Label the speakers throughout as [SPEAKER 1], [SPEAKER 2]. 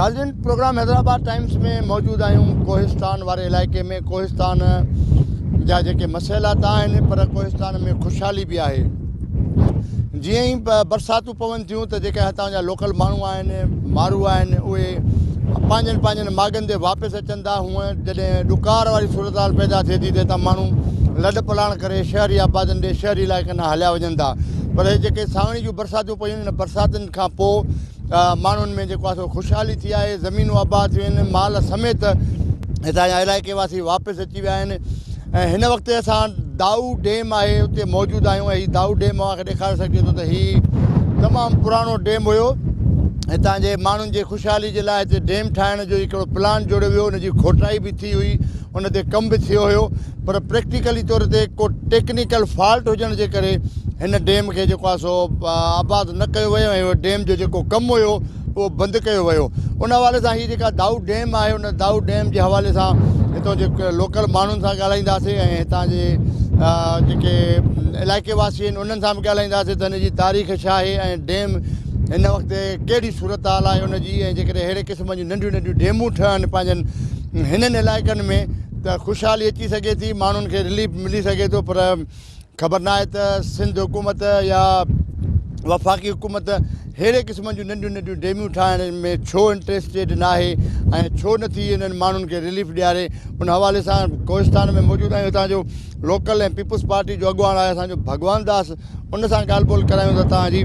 [SPEAKER 1] नाज़रीन, programme Hyderabad times में मौजूद आहियूं कोहिस्तान वारे इलाइक़े में। कोहिस्तान जा जेके मसइलात आहिनि पर कोहिस्तान में ख़ुशहाली बि आहे। जीअं ई बरसातूं पवनि थियूं त जेके हितां जा लोकल माण्हू आहिनि, माण्हू आहिनि, उहे पंहिंजनि माॻनि ते वापसि अचनि था। हूअं जॾहिं ॾुकार वारी सूरत हाल पैदा थिए थी त हितां माण्हू लॾ पलाण करे शहरी आबादनि ॾे शहरी इलाइक़नि ॾांहुं हलिया वञनि था। पर हे जेके सावणी जूं बरसातूं पयूं आहिनि, बरसातुनि खां पोइ माण्हुनि में जेको आहे सो ख़ुशहाली थी आहे। ज़मीनूं आबाद थियूं आहिनि, माल समेत हितां जा इलाइक़े वासी वापसि अची विया आहिनि। ऐं हिन वक़्तु असां दाऊ डैम आहे उते मौजूदु आहियूं। ऐं हीउ दाऊ डैम मूंखे ॾेखारे सघिजे थो त हीउ तमामु पुराणो डैम हुयो। हितां जे माण्हुनि जे ख़ुशहाली जे लाइ हिते डैम ठाहिण जो हिकिड़ो प्लान जोड़ियो वियो, हुनजी खोटाई बि थी हुई, उन ते कमु बि थियो हुयो। पर प्रैक्टिकली तौर ते को टेक्निकल फॉल्ट हुजण जे करे हिन डैम खे जेको आहे सो आबाद न कयो वियो ऐं डैम जो जेको कमु हुयो उहो बंदि कयो वियो। उन हवाले सां हीअ जेका दाऊ डैम आहे, उन दाऊ डैम जे हवाले सां हितां जे लोकल माण्हुनि सां ॻाल्हाईंदासीं ऐं हितां जे जेके इलाइक़े वासी आहिनि उन्हनि सां बि ॻाल्हाईंदासीं त हिन जी तारीख़ छा आहे ऐं डैम हिन वक़्तु कहिड़ी सूरत हाल आहे हुनजी। ऐं जेकॾहिं अहिड़े क़िस्म जूं नंढियूं नंढियूं डेमूं ठहनि पंहिंजनि हिननि इलाइक़नि में त ख़ुशहाली अची सघे थी, माण्हुनि खे रिलीफ मिली सघे थो। पर ख़बर न आहे त सिंध हुकूमत या वफ़ाक़ी हुकूमत अहिड़े क़िस्म जूं नंढियूं नंढियूं डेमियूं ठाहिण में छो इंट्रस्टेड न आहे ऐं छो नथी इन्हनि माण्हुनि खे रिलीफ ॾियारे। उन हवाले सां कोहिस्तान में मौजूदु आहियूं। हितां जो लोकल ऐं पीपुल्स पार्टी जो अॻुवाण आहे असांजो भगवान दास, उन सां ॻाल्हि ॿोल करायूं था। तव्हांजी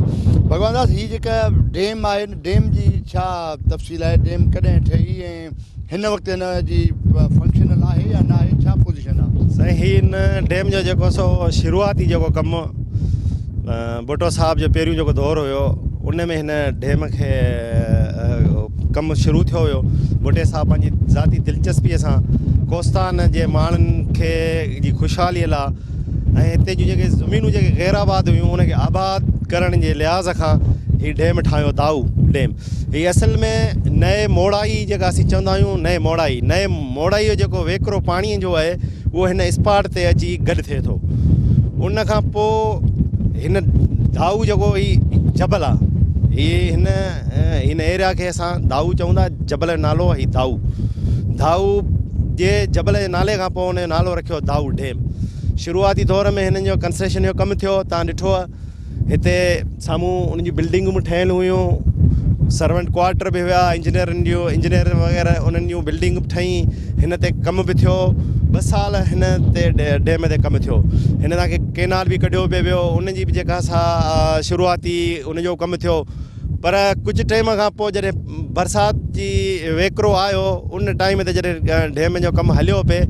[SPEAKER 1] भगवान दास, हीअ जेका डैम आहे, डैम जी छा तफ़सील आहे? डैम कॾहिं ठही ऐं हिन वक़्तु हिन जी फंक्शनल आहे या न आहे, छा पोज़ीशन आहे?
[SPEAKER 2] साईं, हिन डैम जो जेको सो शुरूआती जेको कमु भुट्टो साहब जो पहिरियों जेको दौरु हुयो उन में हिन डैम खे कमु शुरू थियो हुयो। भुट्टे साहब पंहिंजी ज़ाती दिलचस्पीअ सां कोहिस्तान जे माण्हुनि खे जी ख़ुशहालीअ लाइ ऐं हिते जूं जेके ज़मीनूं जेके गैर आबाद हुयूं उनखे आबाद करण जे लिहाज़ खां हीउ डैम ठाहियो, दाऊ डैम। हीअ असल में नए मोड़ाई जेका असीं चवंदा आहियूं, नए मोड़ाई जो जेको वेकिरो पाणीअ जो आहे उहो हिन स्पॉट ते अची गॾु थिए थो। उन खां पोइ हिन दाऊ जेको ही जबल आहे, हीअ हिन एरिया खे असां दाऊ चवंदा, जबल जो नालो आहे दाऊ जे जबल जे नाले खां पोइ हुनजो नालो रखियो दाऊ डैम। शुरूआती दौर में हिननि जो कंस्ट्रक्शन जो कमु थियो। तव्हां ॾिठो आहे हिते साम्हूं उन जी बिल्डिंगूं बि ठहियलु हुयूं, सर्वेंट क्वार्टर बि हुआ, इंजीनियर वग़ैरह उन्हनि जूं बिल्डिंग बि ठही, हिन ते कमु बि थियो। 2 साल हिन ते डैम ते कमु थियो। हिन तव्हांखे केनाल बि कढियो पियो वियो, उन जी बि जेका असां शुरूआती उनजो कमु थियो। पर कुझु टाइम खां पोइ जॾहिं बरसाति जी वेकिरो आयो, उन टाइम ते जॾहिं डैम जो कमु हलियो पिए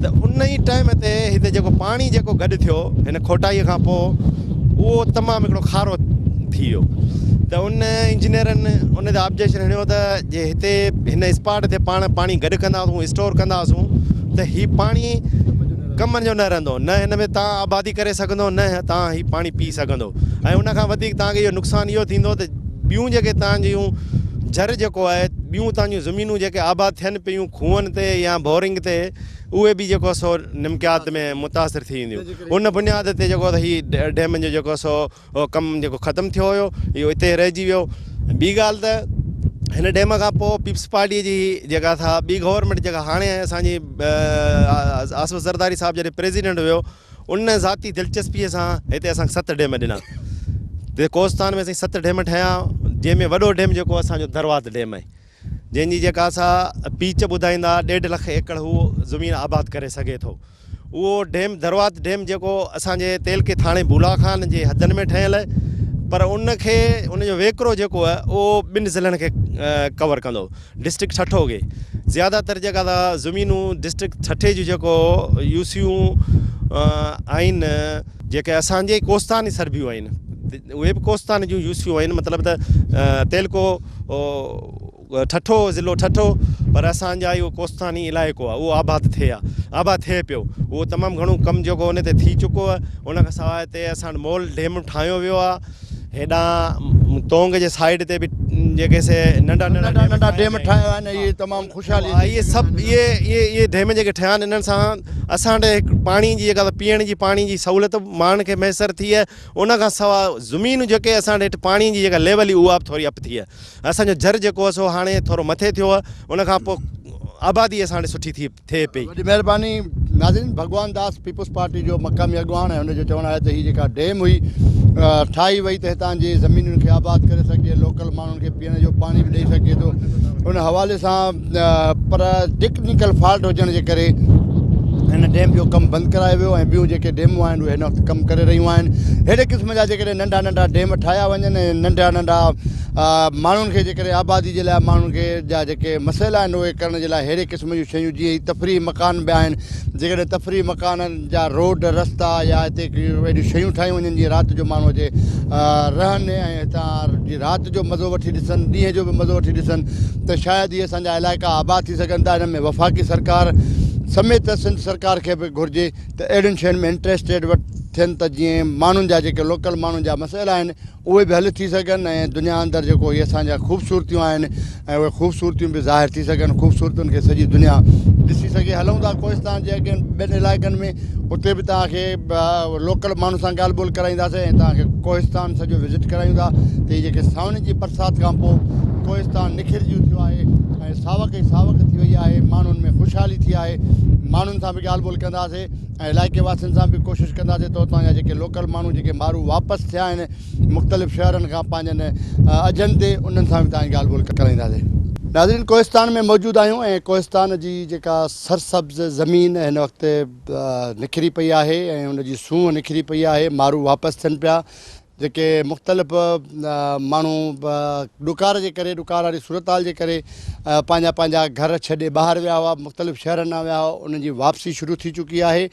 [SPEAKER 2] त उन ई टाइम ते हिते जेको पाणी जेको गॾु थियो हिन खोटाईअ खां पोइ उहो तमामु हिकिड़ो खारो थी वियो। त उन इंजीनियरनि उन ते ऑब्जेक्शन हणियो त जे हिते हिन स्पॉट ते पाणी गॾु कंदासीं, स्टोर कंदासीं त हीउ पाणी कम जो न रहंदो, न हिन में तव्हां आबादी करे सघंदो, न तव्हां हीउ पाणी पी सघंदो। ऐं उनखां वधीक तव्हांखे इहो नुक़सानु इहो थींदो त ॿियूं जेके तव्हांजूं जर जेको आहे, ॿियूं तव्हांजूं ज़मीनूं जेके आबाद थियनि पियूं खूहनि ते या बोरिंग ते, उहे बि जेको सो निमकियात में मुतासिर थी वेंदियूं। उन बुनियाद ते जेको त हीउ डैम जो जेको सो कमु जेको ख़तमु थियो हुयो इहो हिते रहिजी वियो। ॿी ॻाल्हि त हिन डैम खां पोइ पीपल्स पार्टीअ जी जेका ॿी गवर्नमेंट जेका हाणे असांजी आसिफ ज़रदारी साहिबु जॾहिं प्रेसिडेंट हुयो, उन ज़ाती दिलचस्पीअ सां हिते असांखे 7 डैम ॾिना। हिते कोहिस्तान में असां 7 डैम ठहिया, जंहिंमें वॾो डैम जेको असांजो दरवात डैम आहे, जंहिंजी जेका असां पीच ॿुधाईंदा 1.5 लख एकड़ हू ज़मीन आबाद करे सघे थो। उहो डैम दरवात डैम जेको असांजे तेल के थाणे भूला खान जे हदनि में ठहियलु आहे, पर उनखे उनजो वेकिरो जेको आहे उहो 2 ज़िलनि खे कवर कंदो, डिस्ट्रिक्ट ठठो खे। ज़्यादातर जेका ज़मीनूं डिस्ट्रिक्ट ठठे जूं जेको यूसियूं आहिनि, जेके असांजे कोहिस्तान जी सरबियूं आहिनि, उहे बि कोहिस्तान जूं यूसियूं आहिनि। मतिलबु त तेलको ठठो ज़िलो ठठो, पर असांजा इहो कोहिस्तानी इलाइक़ो आहे, उहो आबाद थिए पियो। उहो तमामु घणो कमु जेको उन ते थी चुको आहे। उन खां सवाइ हिते असां मॉल डैम ठाहियो वियो आहे। हेॾां तोंग जे साइड ते बि जेके से नंढा
[SPEAKER 1] नंढा
[SPEAKER 2] नंढा
[SPEAKER 1] नंढा डेम ठाहिया आहिनि, इहे तमामु ख़ुशहाली
[SPEAKER 2] इहे सभु इहे डेम जेके ठहिया आहिनि, इन्हनि सां असां वटि हिकु पाणी जी जेका पीअण जी पाणी जी सहूलियत माण्हुनि खे मैसर थी आहे। उन खां सवाइ ज़मीन जेके असां वटि पाणी जी जेका लेवल हुई उहा बि थोरी अप थी आहे। असांजो जर जेको आहे सो हाणे थोरो मथे थियो आहे, उन खां पोइ आबादी असां वटि सुठी थिए पई।
[SPEAKER 1] वॾी महिरबानी। नाज़रीन, भगवान दास पीपुल्स पार्टी जो मक़ामी अॻुवान आहे, हुनजो चवणु आहे त हीअ जेका डेम हुई ठाही वई त हितां जी ज़मीनुनि खे आबाद करे सघे, लोकल माण्हुनि खे पीअण जो पाणी बि ॾेई सघे थो। उन हवाले सां पर टेक्निकल फॉल्ट हुजण जे करे हिन डेम जो कमु बंदि करायो वियो ऐं ॿियूं जेके डेमूं आहिनि उहे हिन वक़्तु कमु करे रहियूं आहिनि। अहिड़े क़िस्म जा जेकॾहिं नंढा नंढा डेम ठाहिया वञनि ऐं नंढा नंढा माण्हुनि खे जेकॾहिं आबादी जे लाइ माण्हुनि खे जा जेके मसइला आहिनि उहे करण जे लाइ अहिड़े क़िस्म जूं शयूं जीअं तफ़री मकान बि आहिनि, जेकॾहिं तफ़री मकाननि जा रोड रस्ता या हिते अहिड़ियूं शयूं ठाहियूं वञनि जीअं राति जो माण्हू अचे रहनि ऐं हितां जी राति जो मज़ो वठी ॾिसनि, ॾींहं जो बि मज़ो वठी ॾिसनि, त शायदि इहे असांजा इलाइक़ा आबाद थी सघनि था। हिन में वफ़ाक़ी सरकार समेत सिंध सरकार खे बि घुरिजे त अहिड़ियुनि शयुनि में इंट्रस्टेड थियनि त जीअं माण्हुनि जा जेके लोकल माण्हुनि जा मसइला आहिनि उहे बि हल थी सघनि ऐं दुनिया अंदरि जेको इहे असांजा ख़ूबसूरतियूं आहिनि ऐं उहे ख़ूबसूरतियूं बि ज़ाहिर थी सघनि, ख़ूबसूरतियुनि खे सॼी दुनिया ॾिसी सघे। हलूं था कोहिस्तान जे अॻियां ॿियनि इलाइक़नि में, उते बि तव्हांखे लोकल माण्हू सां ॻाल्हि ॿोल कराईंदासीं ऐं तव्हांखे कोहिस्तान सॼो विज़िट करायूं था त हीअ जेके सावण जी बरसाति खां पोइ कोहिस्तान निखिरजी थियो आहे ऐं सावक ई सावक थी वई आहे, माण्हुनि में ख़ुशहाली थी आहे। माण्हुनि सां बि ॻाल्हि ॿोल कंदासीं ऐं इलाइक़े वासियुनि सां बि कोशिशि कंदासीं त उतां जा जेके लोकल माण्हू जेके माण्हू वापसि थिया आहिनि मुख़्तलिफ़ शहरनि खां पंहिंजनि अजनि ते, उन्हनि सां बि तव्हांजी ॻाल्हि ॿोल कराईंदासीं। नाज़रीन, कोहिस्तान में मौजूदु आहियूं ऐं कोहिस्तान जी जेका सरसब्ज़ ज़मीन हिन वक़्तु निखिरी पई आहे ऐं उनजी सूंहं निखिरी पई आहे, माण्हू वापसि थियनि पिया। जेके मुख़्तलिफ़ माण्हू ॾुकार जे करे, ॾुकार वारी सूरत हाल जे करे पंहिंजा पंहिंजा घर छॾे ॿाहिरि विया हुआ, मुख़्तलिफ़ शहरनि मां विया हुआ, उन्हनि जी वापसी शुरू थी चुकी आहे।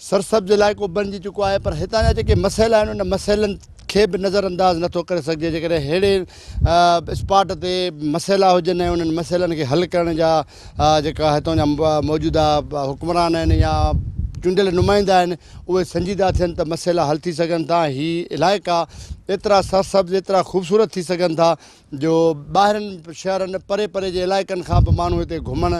[SPEAKER 1] सरसब्ज़ इलाइक़ो बणिजी चुको आहे, पर हितां जा जेके मसइला आहिनि उन मसइलनि खे बि नज़रअंदाज़ नथो करे सघिजे। जेकॾहिं अहिड़े स्पॉट ते मसइला हुजनि ऐं उन्हनि मसइलनि खे हल करण जा जेका हितां जा मौजूदा हुक्मरान आहिनि या चूंडियल नुमाइंदा आहिनि उहे संजीदा थियनि त मसइला हल थी सघनि था। हीअ इलाइक़ा एतिरा सरसब्ज़, एतिरा ख़ूबसूरत थी सघनि था जो ॿाहिरनि शहरनि परे परे जे इलाइक़नि खां बि माण्हू हिते घुमण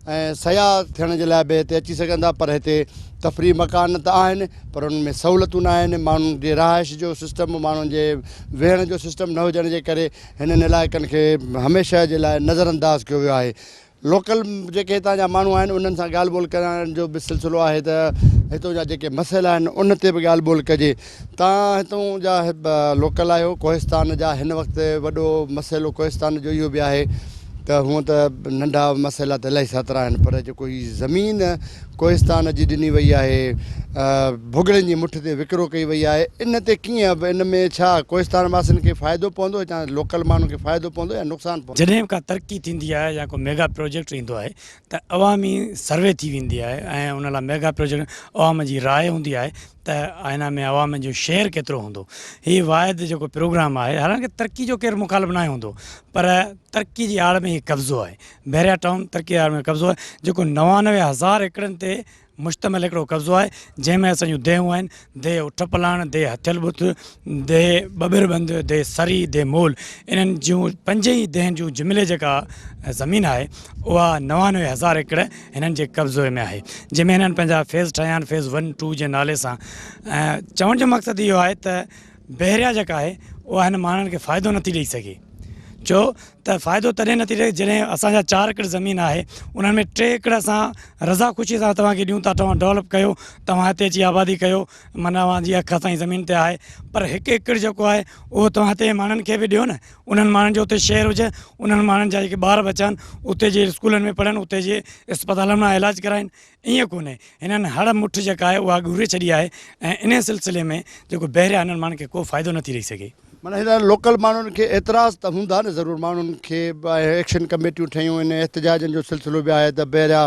[SPEAKER 1] ऐं सयाह थियण जे लाइ बि हिते अची सघनि था। पर हिते तफ़री मकान त आहिनि पर उन्हनि में सहूलियतूं न आहिनि, माण्हुनि जे रहाइश जो सिस्टम, माण्हुनि जे वेहण जो सिस्टम न हुजण जे करे हिननि इलाइक़नि खे हमेशह जे लाइ नज़रअंदाज़ कयो वियो आहे। लोकल जेके हितां जा माण्हू आहिनि उन्हनि सां ॻाल्हि ॿोल करण जो बि सिलसिलो आहे त हितां जा जेके मसइला आहिनि उन ते बि ॻाल्हि ॿोल कजे। तव्हां हितां जा लोकल आहियो, कोहिस्तान जा, हिन वक़्तु वॾो मसइलो कोहिस्तान जो इहो बि आहे त हूअं त नंढा मसइला त इलाही सातरा आहिनि, पर जेको हीअ ज़मीन कोहिस्तान जी ॾिनी वई आहे, भुॻड़नि जी मुठ ते विकिरो कई वई आहे, इन ते कीअं बि इन में छा कोहिस्तान वासियुनि खे फ़ाइदो पवंदो, हितां लोकल माण्हुनि खे फ़ाइदो पवंदो या नुक़सानु पवंदो?
[SPEAKER 3] जॾहिं का तरक़ी थींदी आहे या को मेगा प्रोजेक्ट ईंदो आहे त अवामी सर्वे थी वेंदी आहे ऐं उन लाइ मेगा प्रोजेक्ट अवाम जी राय हूंदी आहे त हिन में अवाम जो शेयर केतिरो हूंदो। हीअ वाहिद जेको प्रोग्राम आहे, हालांकि तरक़ी जो केरु मुखालिफ़ न हूंदो, पर तरक़ी जी आड़ में हीउ कब्ज़ो आहे। बहरिया टाउन तरक़ी आड़ में कब्ज़ो आहे जेको 99,000 एकड़नि ते मुश्तमिल हिकिड़ो कब्ज़ो आहे, जंहिंमें असांजूं देहूं आहिनि, देह उठ पलाण, देह हथियल बुत, देह बबिरबंद, देह सरी, देह मोल, इन्हनि जूं 5 ई देहनि जूं जुमिले जेका ज़मीन आहे उहा 99,000 एकड़ हिननि जे कब्ज़े में आहे, जंहिंमें हिननि पंहिंजा फेज़ ठाहिया आहिनि, फेज़ 1, 2 जे नाले सां। ऐं चवण जो मक़सदु इहो आहे त बहरिया जेका आहे उहा हिन माण्हुनि खे फ़ाइदो नथी ॾेई सघे। छो त फ़ाइदो तॾहिं नथी ॾे जॾहिं असांजा 4 एकड़ ज़मीन आहे, उन्हनि में 3 एकड़ असां रज़ा ख़ुशी सां तव्हांखे ॾियूं था, तव्हां डेवलप कयो, तव्हां हिते अची आबादी कयो, माना तव्हांजी अखि असांजी ज़मीन ते आहे। पर 1 एकड़ जेको आहे उहो तव्हां हिते माण्हुनि खे बि ॾियो न, उन्हनि माण्हुनि जो उते शहर हुजे, उन्हनि माण्हुनि जा जेके ॿार बचा आहिनि उते जे स्कूलनि में पढ़नि, उते जे अस्पतालनि मां इलाजु कराइनि। ईअं कोन्हे, हिननि हड़ मुठ जेका आहे उहा घुरे छॾी आहे ऐं इन सिलसिले में जेको बहरिया हिननि माण्हुनि खे को फ़ाइदो नथी ॾेई सघे।
[SPEAKER 1] माना हिन लोकल माण्हुनि खे एतिराज़ त हूंदा न ज़रूरु, माण्हुनि खे एक्शन कमेटियूं ठहियूं आहिनि, एहतजाजनि जो सिलसिलो बि आहे त बहरिया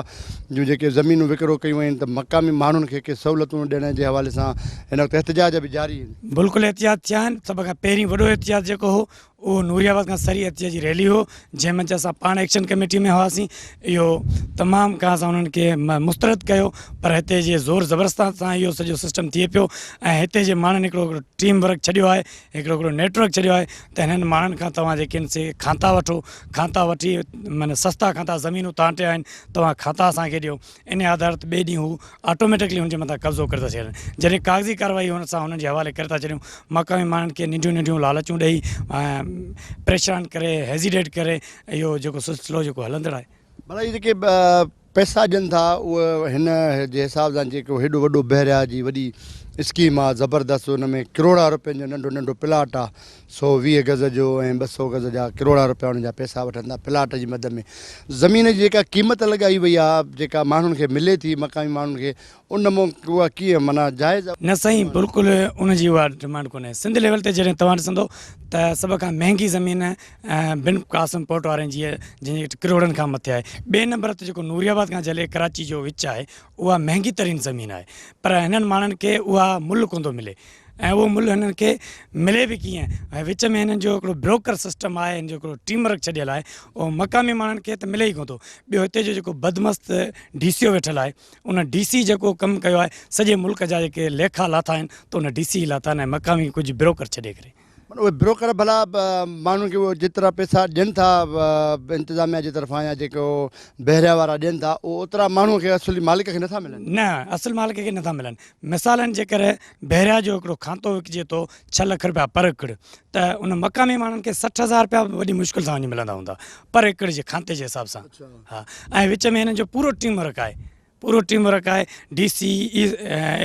[SPEAKER 1] जूं जेके ज़मीनूं विकिरो कयूं आहिनि त मक़ामी माण्हुनि खे के सहूलियतूं ॾियण जे हवाले सां हिन वक़्तु एहतजाज बि जारी आहिनि।
[SPEAKER 3] बिल्कुलु एहतियात थिया आहिनि। सभ खां पहिरीं वॾो एहतियात जेको हो उहो नूरियाबाद खां सरी अचीअ जी रैली हो, जंहिं मंझि असां पाण एक्शन कमेटी में हुआसीं। इहो तमामु खां असां उन्हनि खे मुस्तरद कयो, पर हिते जे ज़ोर ज़बरदस्ती सां इहो सॼो सिस्टम थिए पियो ऐं हिते जे माण्हुनि हिकिड़ो टीम वर्क छॾियो आहे, हिकिड़ो नेटवर्क छॾियो आहे त हिननि माण्हुनि खां तव्हां जेके आहिनि से खाता वठो, खाता वठी माना सस्ता खाता ज़मीनूं तव्हां वटि आहिनि, तव्हां खाता असांखे ॾियो। इन आधार ते ॿिए ॾींहुं हू ऑटोमेटिकली हुनजे मथां कब्ज़ो करे था छॾनि। जॾहिं कागज़ी कार्रवाई हुन सां हुननि जे हवाले करे था छॾियूं, मक़ामी माण्हुनि खे नंढियूं नंढियूं लालचूं ॾेई परेशान करे हेज़िटेट करे इहो जेको सिलसिलो जेको हलंदड़ आहे।
[SPEAKER 1] भला इहे जेके पैसा ॾियनि था उहे हिन जे हिसाब सां जेको हेॾो वॾो बहरिया जी वॾी स्कीम आहे ज़बरदस्त, हुन में करोड़ा रुपयनि जो नंढो नंढो प्लाट आहे, 120 गज़ जो ऐं 200 गज़ जा करोड़ा रुपया हुन जा पैसा वठनि था प्लाट जी मद में। ज़मीन जी जेका क़ीमत लॻाई वई आहे, जेका माण्हुनि खे मिले थी मक़ामी माण्हुनि खे, उन मां उहा कीअं माना जाइज़ आहे?
[SPEAKER 3] न साईं, बिल्कुलु उनजी उहा डिमांड कोन्हे। सिंध लेवल ते जॾहिं तव्हां ॾिसंदो त सभ खां महांगी ज़मीन बिन कासिम पोर्ट वारनि जी जंहिंजी करोड़नि खां मथे आहे। ॿिए नंबर ते जेको नूरियाबाद खां जले कराची जो विच आहे, उहा महांगी तरीन ज़मीन आहे, पर हिननि माण्हुनि खे उहा मुल्ह कोन थो मिले ऐं उहो मुल्ह हिननि खे मिले बि कीअं। ऐं विच में हिननि जो हिकिड़ो ब्रोकर सिस्टम आहे, हिन जो हिकिड़ो टीम वर्क छॾियल आहे, उहो मक़ामी माण्हुनि खे त मिले ई कोन थो। ॿियो हिते जो जेको बदमस्त DC वेठल आहे, उन DC जेको कमु कयो आहे सॼे मुल्क जा जेके लेखा लाथा आहिनि त उन DC लाथा आहिनि ऐं मक़ामी कुझु ब्रोकर छॾे करे।
[SPEAKER 1] उहे ब्रोकर भला माण्हुनि खे उहो जेतिरा पैसा ॾियनि था इंतिज़ामिया जे तरफ़ां या जेको बहरिया वारा ॾियनि था, उहो ओतिरा माण्हूअ खे असुली मालिक खे नथा मिलनि।
[SPEAKER 3] न, असुल मालिक खे नथा मिलनि। मिसालनि जे करे बहरिया जो हिकिड़ो खातो विकिजे थो 6 लख रुपया पर एकड़, त उन मक़ामी माण्हुनि खे 60,000 रुपया वॾी मुश्किल सां वञी मिलंदा हूंदा पर एकड़ जे खाते जे हिसाब सां। हा, ऐं विच में हिननि जो पूरो टीम वर्क आहे, पूरो टीम वर्क आहे। DC,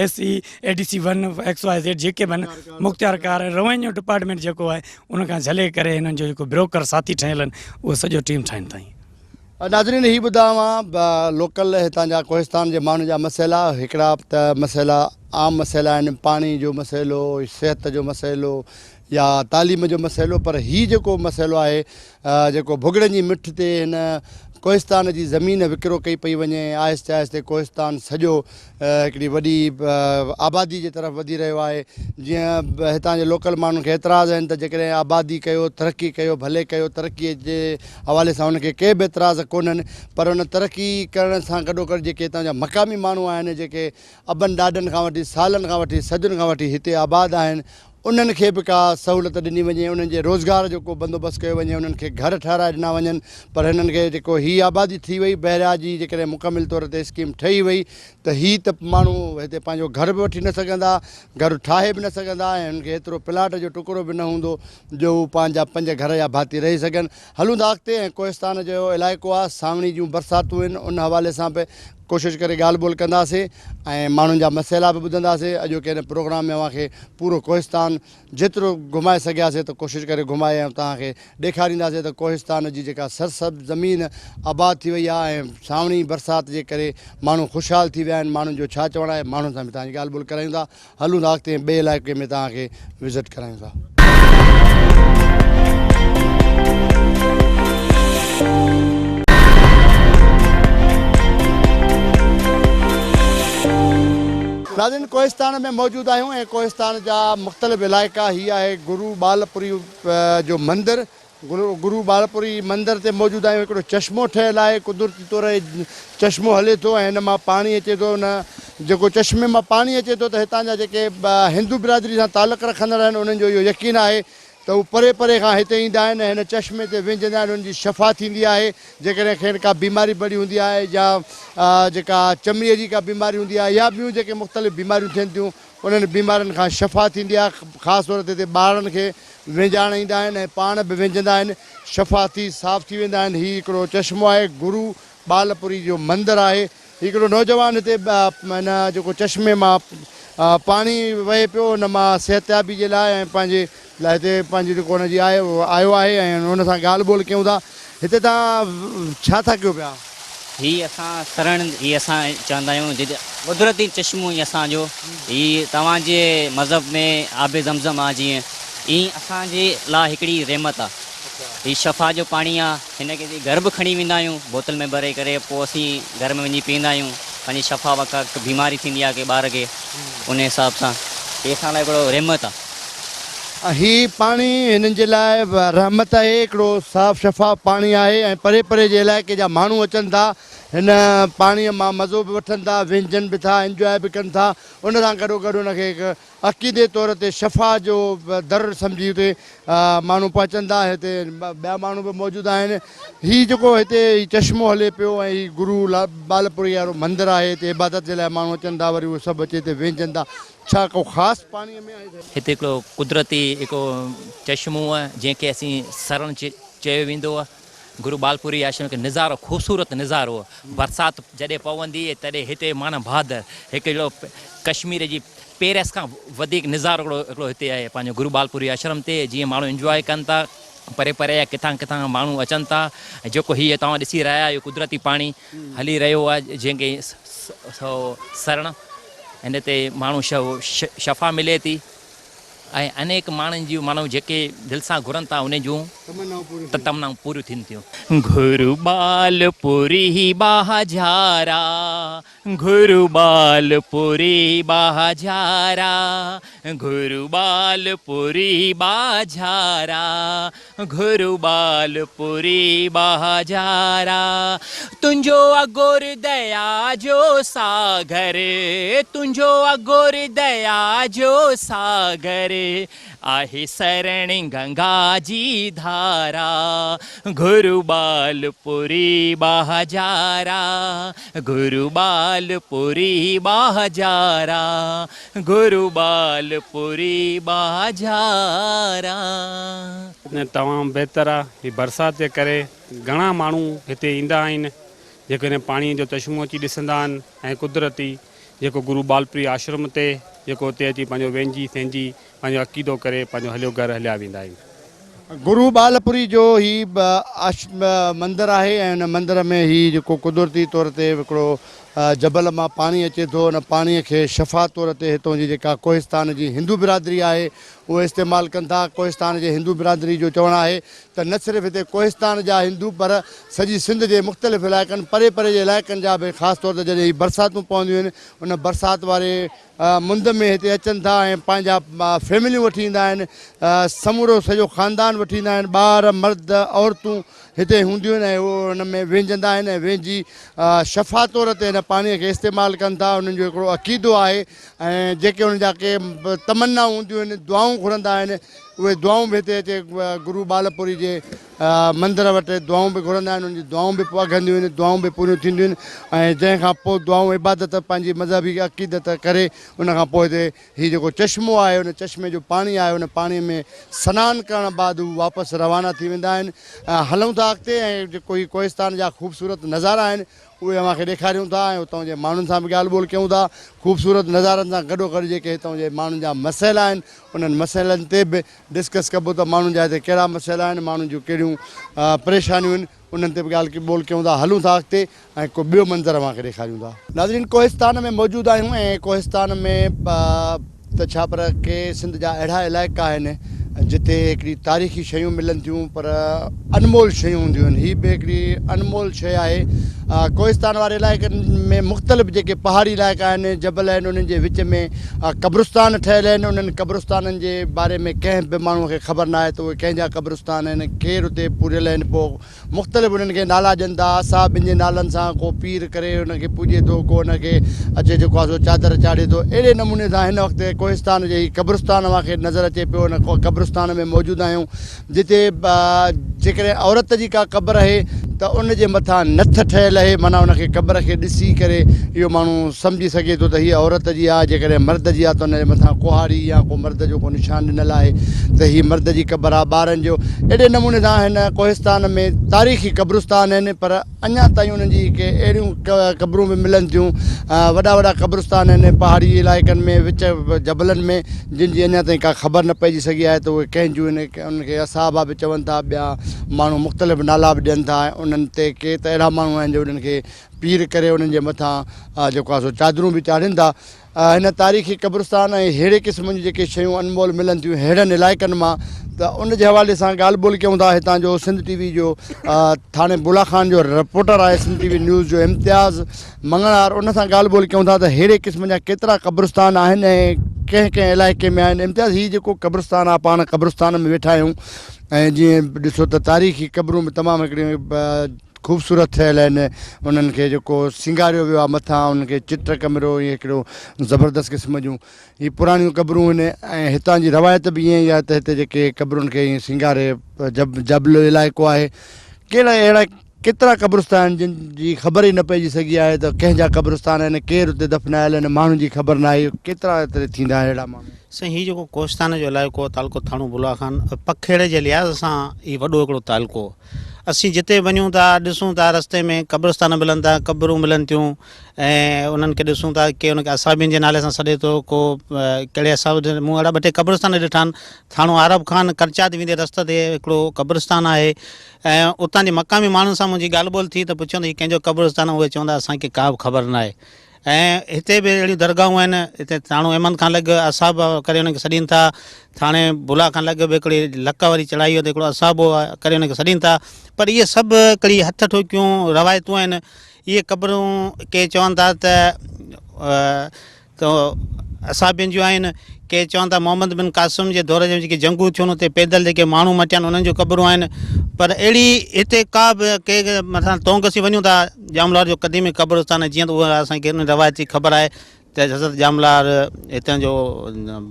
[SPEAKER 3] SE, ADC 1, XYZ जेके बि आहिनि, मुख़्तियारकार रेवेन्यू डिपार्टमेंट जेको आहे उनखां झले करे हिननि जो जेको ब्रोकर साथी ठहियल आहिनि, उहो सॼो टीम ठाहिनि था।
[SPEAKER 1] नाज़रीन, हीअ ॿुधायां लोकल हितां जा कोहिस्तान जे माण्हुनि जा मसइला, हिकिड़ा त मसइला आम मसइला आहिनि, पाणी जो मसइलो, सिहत जो मसइलो या तालीम जो मसइलो, पर हीअ जेको मसइलो आहे जेको भुॻड़नि जी मिठ ते हिन कोहिस्तान जी ज़मीन विकिरो कई पई वञे, आहिस्ते आहिस्ते कोहिस्तान सॼो हिकिड़ी वॾी आबादी जे तरफ़ वधी रहियो आहे। जीअं हितां जे लोकल माण्हुनि खे एतिराज़ आहिनि त जेकॾहिं आबादी कयो, तरक़ी कयो, भले कयो, तरक़ीअ जे हवाले सां हुनखे के बि एतिराज़ कोन्हनि, पर हुन तरक़ी करण सां गॾोगॾु जेके हितां जा मक़ामी माण्हू आहिनि, जेके अबनि ॾाॾनि खां वठी सालनि खां वठी सदियुनि खां वठी हिते आबाद आहिनि, उन्हनि खे बि का सहूलियत ॾिनी वञे, उन्हनि जे रोज़गार जो को बंदोबस्तु कयो वञे, उन्हनि खे घर ठाराए ॾिना वञनि। पर हिननि खे जेको हीअ आबादी थी वई बहरिया जी, जेकॾहिं मुकमिल तौर ते स्कीम ठही वई त हीअ त माण्हू हिते पंहिंजो घर बि वठी न सघंदा, घर ठाहे बि न सघंदा ऐं हुननि खे एतिरो प्लाट जो टुकड़ो बि न हूंदो जो पंहिंजा 5 घर या भाती रही सघनि। हलूं था अॻिते, ऐं कोहिस्तान जो इलाइक़ो आहे, सावणी जूं बरसातूं आहिनि, उन हवाले सां बि कोशिशि करे ॻाल्हि ॿोल कंदासीं ऐं माण्हुनि जा मसइला बि ॿुधंदासीं। अॼु कंहिं प्रोग्राम में अव्हांखे पूरो कोहिस्तान जेतिरो घुमाए सघियासीं त कोशिशि करे घुमाए ऐं तव्हांखे ॾेखारींदासीं त कोहिस्तान जी जेका सरसब ज़मीन आबाद थी वई आहे ऐं सावणी बरसाति जे करे माण्हू ख़ुशहाल थी विया आहिनि। माण्हुनि जो छा चवणु आहे, माण्हुनि सां बि तव्हांजी ॻाल्हि ॿोल करायूं था। हलूं था अॻिते, ॿिए इलाइक़े में तव्हांखे विज़िट करायूं था। नाज़रीन, कोहिस्तान में मौजूदु आहियूं ऐं कोहिस्तान जा मुख़्तलिफ़ इलाइक़ा। हीअ आहे गुरु बालपुरी जो मंदरु। गुरु बालपुरी मंदर ते मौजूदु आहियूं। हिकिड़ो चश्मो ठहियलु आहे, कुदरती तौर चश्मो हले थो ऐं हिन मां पाणी अचे थो। हुन जेको चश्मे मां पाणी अचे थो त हितां जा जेके हिंदू बिरादरी सां तालुक़ रखंदड़ आहिनि, उन्हनि जो इहो यकीन आहे त हू परे परे खां हिते ईंदा आहिनि ऐं हिन चश्मे ते विझंदा आहिनि, उन्हनि जी शफ़ा थींदी आहे। जेकॾहिं खेनि का बीमारी बड़ी हूंदी आहे या जेका चमड़ीअ जी का बीमारी हूंदी आहे या ॿियूं जेके मुख़्तलिफ़ बीमारियूं थियनि थियूं, उन्हनि बीमारियुनि खां शफ़ा थींदी आहे। ख़ासि तौर ते ॿारनि खे विञाइण ईंदा आहिनि ऐं पाण बि विझंदा आहिनि, शफ़ा थी साफ़ थी वेंदा आहिनि। हीउ हिकिड़ो चश्मो आहे, गुरु बालपुरी जो मंदरु आहे। हिकिड़ो नौजवान हिते हिन जेको चश्मे मां पाणी वहे पियो, हुन मां सिहतयाबी जे लाइ ऐं पंहिंजे लाइ हिते पंहिंजी जेको हुनजी आहे उहो आयो आहे ऐं हुन सां ॻाल्हि ॿोल कयूं था। हिते तव्हां छा था कयो पिया?
[SPEAKER 4] हीअ असां तरण, हीअ असां चवंदा आहियूं कुदरती चश्मो ई असांजो। हीअ तव्हांजे मज़हब में आबे ज़मज़म आहे, जीअं ईअं असांजे लाइ हिकिड़ी रहमत आहे। हीअ शफ़ा जो पाणी आहे, हिनखे घर बि खणी वेंदा आहियूं बोतल में भरे करे, पोइ असीं घर में वञी पीअंदा आहियूं। पंहिंजी शफ़ा वका बीमारी थींदी आहे की ॿार खे, उन हिसाब सां हीअ असां लाइ हिकिड़ो रहमत आहे।
[SPEAKER 1] ही पाणी हिननि जे लाइ रहमत आहे, हिकिड़ो साफ़ शफ़ाफ़ पाणी आहे ऐं परे परे जे इलाइक़े जा माण्हू अचनि था, हिन पाणीअ मां मज़ो बि वठनि था, विंझनि बि था, इंजॉय बि कनि था। उन सां गॾो गॾु उनखे हिकु अक़ीदे तौर ते शफ़ा जो दर सम्झी हुते माण्हू पहुचनि था। हिते ॿिया माण्हू बि मौजूदु आहिनि। हीउ जेको हिते चश्मो हले पियो ऐं हीउ गुरू बालपुरी वारो मंदरु आहे, हिते इबादत जे लाइ माण्हू अचनि था, वरी उहे सभु अची हिते विंझनि था। छा को ख़ासि पाणीअ में आहे?
[SPEAKER 5] हिते हिकिड़ो कुदरती हिकिड़ो चश्मो आहे जंहिंखे असीं सरण चयो वेंदो आहे। गुरू बालपुरी आश्रम खे नज़ारो ख़ूबसूरत नज़ारो आहे। बरसाति जॾहिं पवंदी तॾहिं हिते माना बहादुर हिकिड़ो कश्मीर जी पेरिस खां वधीक नज़ारो हिकिड़ो हिते आहे पंहिंजो गुरू बालपुरी आश्रम ते। जीअं माण्हू इंजॉय कनि था, परे परे जा किथां किथां माण्हू अचनि था। ऐं जेको हीअ तव्हां ॾिसी रहिया आहियो कुदरती पाणी हली रहियो आहे, जंहिंखे सरण हिन ते माण्हू शफ़ा मिले थी ऐं अनेक माण्हुनि जूं माण्हू जेके दिलि सां घुरनि था उन जूं तमनाऊं पूरियूं थियनि थियूं। गुरू बालपुरी बाजारा, गुरू बालपुरी बाजारा, गुरू बालपुरी बाजारा, गुरू बालपुरी बाजारा। तुंहिंजो अगुर दया जो सागर, तुंहिंजो अगुर दया जो सागर आहे सरण गंगा जी धारा। गुरू बालपुरी बाजारा, गुरू बालपुरी बाजारा, गुरू बालपुरी बाजारा।
[SPEAKER 6] तमामु बहितर आहे। हीअ बरसाति जे करे घणा माण्हू हिते ईंदा आहिनि, जेके हिन पाणीअ जो चश्मो अची ॾिसंदा आहिनि ऐं कुदरती जेको गुरू बालपुरी आश्रम ते जेको हुते अची पंहिंजो वेंझी सेंझी पंहिंजो अक़ीदो करे पंहिंजो हलियो घर हलिया वेंदा आहिनि।
[SPEAKER 1] गुरू बालपुरी जो ही मंदरु आहे ऐं हुन मंदर में ही जेको कुदरती तौर ते हिकिड़ो जबल मां पाणी अचे थो, उन पाणीअ खे शफ़ा तौर ते हितां जी जेका कोहिस्तान जी हिंदू बिरादरी आहे उहे इस्तेमालु कनि था। कोहिस्तान जे हिंदू बिरादरी जो चवणु आहे त न सिर्फ़ु हिते कोहिस्तान जा हिंदू पर सॼी सिंध जे मुख़्तलिफ़ इलाइक़नि परे परे जे इलाइक़नि जा बि ख़ासि तौर ते जॾहिं ही बरसातूं पवंदियूं आहिनि उन बरसाति वारे मुंद में हिते अचनि था ऐं पंहिंजा फैमिलियूं वठी ईंदा आहिनि, समूरो सॼो ख़ानदान वठी ईंदा आहिनि, ॿार मर्द औरतूं हिते हूंदियूं आहिनि ऐं उहे हुन में वेंझंदा आहिनि ऐं वेंझी शफ़ा तौर ते हिन पाणीअ खे इस्तेमालु कनि था। उन्हनि जो हिकिड़ो अक़ीदो आहे ऐं जेके उन्हनि जा के तमन्नाऊं हूंदियूं आहिनि, दुआऊं घुरंदा आहिनि, उहे दुआऊं बि हिते अचे गुरू बालपुरी जे मंदर वटि दुआऊं बि घुरंदा आहिनि, उनजी दुआऊं बि पघंदियूं आहिनि, दुआऊं बि पूरियूं थींदियूं आहिनि ऐं जंहिंखां पोइ दुआऊं इबादत पंहिंजी मज़हबी अक़ीदत करे उनखां पोइ हिते हीउ जेको चश्मो आहे उन चश्मे जो पाणी आहे उन पाणीअ में सनानु करण बाद हू वापसि रवाना थी वेंदा आहिनि। हलूं था अॻिते ऐं जेको ही कोहिस्तान जा ख़ूबसूरत नज़ारा आहिनि उहे अव्हांखे ॾेखारियूं था ऐं उतां जे माण्हुनि सां बि ॻाल्हि ॿोल कयूं था। ख़ूबसूरत नज़ारनि सां गॾोगॾु जेके हितां जे माण्हुनि जा मसइला आहिनि उन्हनि मसइलनि ते बि डिस्कस कबो त माण्हुनि जा हिते कहिड़ा मसइला आहिनि, माण्हुनि जूं कहिड़ियूं परेशानियूं आहिनि, उन्हनि ते बि ॻाल्हि ॿोल कयूं था। हलूं था अॻिते ऐं को ॿियो मंदरु अव्हांखे ॾेखारियूं था। नाज़रीन, कोहिस्तान में मौजूदु आहियूं ऐं कोहिस्तान में त छा पर के सिंध जा अहिड़ा इलाइक़ा आहिनि जिते हिकिड़ी तारीख़ी शयूं मिलनि थियूं पर अनमोल शयूं हूंदियूं आहिनि। हीअ बि हिकिड़ी अनमोल शइ आहे। कोहिस्तान वारे इलाइक़नि में मुख़्तलिफ़ जेके पहाड़ी इलाइक़ा आहिनि, जबल आहिनि, उन्हनि जे विच में क़ब्रिस्तान ठहियल आहिनि। उन्हनि क़ब्रिस्ताननि जे बारे में कंहिं बि माण्हूअ खे ख़बर न आहे त उहे कंहिंजा क़ब्रिस्तान आहिनि, केरु हुते पूरियल आहिनि। पोइ मुख़्तलिफ़ उन्हनि खे नाला ॾियनि था, असां ॿिनि जे नालनि सां को पीर करे उनखे पूॼे थो, को उनखे अचे जेको आहे सो चादर चाढ़े थो। अहिड़े नमूने सां हिन वक़्तु कोहिस्तान जे ही क़ब्रिस्तान अव्हांखे नज़र अचे पियो। उन क़ब्रिस्तान में मौजूदु आहियूं जिते जेकॾहिं औरत जी का क़बर आहे त उन जे मथां नथ ठहियल आहे, माना उनखे क़बर खे ॾिसी करे इहो माण्हू सम्झी सघे थो त हीअ औरत जी आहे। जेकॾहिं मर्द जी आहे त उन जे मथां कुहाड़ी या को मर्द जो को निशान ॾिनल आहे त हीअ मर्द जी क़बर आहे, ॿारनि जो। अहिड़े नमूने सां हिन कोहिस्तान में तारीख़ी क़ब्रिस्तान आहिनि पर अञा ताईं उन्हनि जी के अहिड़ियूं क़बरूं बि मिलनि थियूं। वॾा वॾा क़ब्रिस्तान आहिनि पहाड़ी इलाइक़नि में, विच जबलनि में, जिन जी अञा ताईं का ख़बर न पइजी सघी आहे त उहे कंहिंजूं उनखे असाबा बि चवनि था, ॿिया माण्हू मुख़्तलिफ़ नाला बि ॾियनि था। उन्हनि ते के त अहिड़ा माण्हू आहिनि जो उन्हनि खे पीर करे उन्हनि जे मथां जेको आहे सो चादरूं बि चाढ़ीनि था। हिन तारीख़ी क़ब्रिस्तान ऐं अहिड़े क़िस्म जूं जेके शयूं अनमोल मिलनि थियूं अहिड़नि इलाइक़नि मां, त उन जे हवाले सां ॻाल्हि ॿोल कयूं था। हितां जो सिंध टीवी जो थाणे बुलाखान जो रिपोर्टर आहे, सिंध टीवी न्यूज़ जो इम्तियाज़ मंगणार, उन सां ॻाल्हि ॿोल कयूं था त अहिड़े क़िस्म जा केतिरा क़ब्रिस्तान आहिनि ऐं कंहिं कंहिं इलाइक़े में आहिनि। इम्तियाज़ हीअ जेको क़ब्रिस्तान आहे, पाण क़ब्रिस्तान में वेठा आहियूं ऐं जीअं ॾिसो त तारीख़ी क़बरूं बि तमामु हिकिड़ियूं ख़ूबसूरत ठहियल आहिनि। उन्हनि खे जेको सिंगारियो वियो आहे मथां, उनखे चिट कमरो, इहे हिकिड़ो ज़बरदस्त क़िस्म जूं हीअ पुराणियूं क़बरूं आहिनि। ऐं हितां जी रवायत बि ईअं ई आहे त हिते जेके क़बरुनि खे ईअं सिंगारे जबल इलाइक़ो आहे। कहिड़ा अहिड़ा केतिरा क़ब्रिस्तान आहिनि जिन जी ख़बर ई न पइजी सघी आहे त कंहिंजा क़ब्रिस्तान आहिनि, केरु उते दफ़नायल आहिनि, माण्हुनि जी ख़बर न आहे। केतिरा एतिरे थींदा आहिनि अहिड़ा माण्हू?
[SPEAKER 7] साईं, हीउ जेको कोहिस्तान जो इलाइक़ो तालुको थाणो बुला खान पखेड़े जे लिहाज़ सां हीउ वॾो हिकिड़ो तालुको। असीं जिते वञूं था ॾिसूं था रस्ते में क़ब्रिस्तान मिलनि था, क़बरूं मिलनि थियूं ऐं उन्हनि खे ॾिसूं था के उनखे असाबियुनि जे नाले सां सॾे थो, को कहिड़े असाब। मूं अहिड़ा 2 टे क़ब्रिस्तान ॾिठा आहिनि। थाणो आरब खान करचात वेंदे रस्ते ते हिकिड़ो क़ब्रिस्तान आहे ऐं उतां जे मक़ामी माण्हुनि सां मुंहिंजी ॻाल्हि ॿोल थी त पुछियो त हीउ कंहिंजो क़ब्रिस्तान, उहे चवंदा असांखे का बि ख़बर न आहे। ऐं हिते बि अहिड़ियूं दरगाहूं आहिनि। हिते थाणो अहमद खां लॻ असाब करे उनखे सॾीनि था, थाणे बुला खां लॻ बि हिकिड़ी लक वारी चढ़ाई ते हिकिड़ो असाबो करे उनखे सॾीनि था। पर इहे सभु हिकिड़ी हथ ठोकियूं रवायतूं आहिनि। इहे क़बरूं के चवनि था त असाबियुनि जूं आहिनि, के चवनि था मोहम्मद बिन क़ासिम जे दौर में जेके जंगूं थियूं उते पैदल जेके माण्हू मटिया आहिनि उन्हनि जूं क़बरूं आहिनि। पर अहिड़ी हिते का बि के मथां तोंगसी वञूं था जामलार जो क़दीमी क़ब्रिस्तान, जीअं त उहा असांखे रवायती ख़बर आहे त हज़रत जामलार हितां जो